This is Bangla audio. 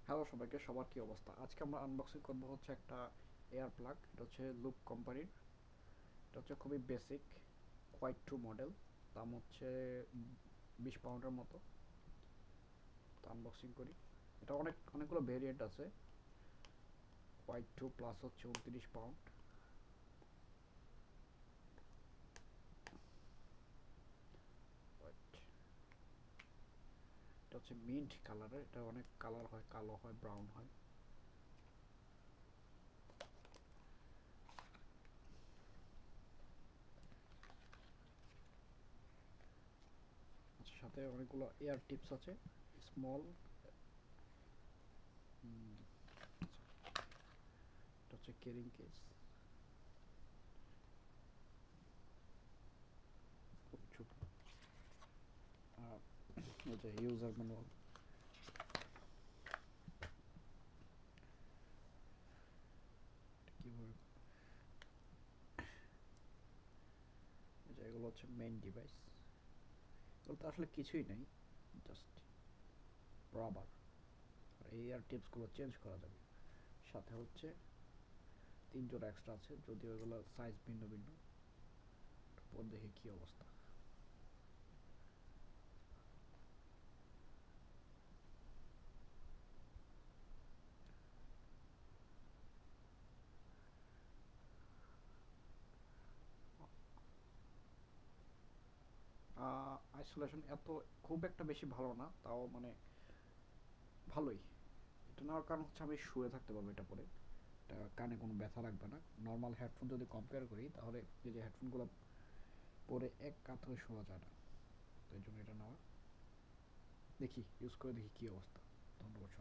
হ্যালো সবাইকে, সবার কি অবস্থা? আজকে আমরা আনবক্সিং করব হচ্ছে একটা এয়ার প্লাগ। এটা হচ্ছে লুপ কোম্পানির। এটা হচ্ছে খুবই বেসিক কোয়াইট টু মডেল। দাম হচ্ছে 20 পাউন্ডের মতো। তো আনবক্সিং করি। এটা অনেকগুলো ভেরিয়েন্ট আছে। কোয়াইট টু প্লাস হচ্ছে 29 পাউন্ড। এটা হচ্ছে মিন্ট কালারের। এটা অনেক কালার হয়, কালো হয়, ব্রাউন হয়। আচ্ছা, সাথে অনেকগুলো এয়ার টিপস আছে, স্মল। এটা হচ্ছে ক্যারিং কেস, খুব ছোট। আর এটা ইউজার ম্যানুয়াল। কীভাবে এগুলো হচ্ছে মেইন ডিভাইস। এগুলো তো আসলে কিছুই নেই, জাস্ট রাবার। আর এই এয়ার টিপসগুলো চেঞ্জ করা যাবে। সাথে হচ্ছে 3 জোড়া এক্সট্রা আছে, যদিও এগুলো সাইজ ভিন্ন ভিন্ন। পর দেখি কী অবস্থা। আইসোলেশন এত খুব একটা বেশি ভালো না, তাও মানে ভালোই। এটা নেওয়ার কারণ হচ্ছে আমি শুয়ে থাকতে পারবো এটা পরে। এটা কানে কোনো ব্যথা লাগবে না। নর্মাল হেডফোন যদি কম্পেয়ার করি, তাহলে এই যে হেডফোনগুলো পরে এক কাত হয়ে শোয়া যায় না। তো এই জন্য এটা নেওয়া। দেখি ইউজ করে দেখি কী অবস্থা। ধন্যবাদ।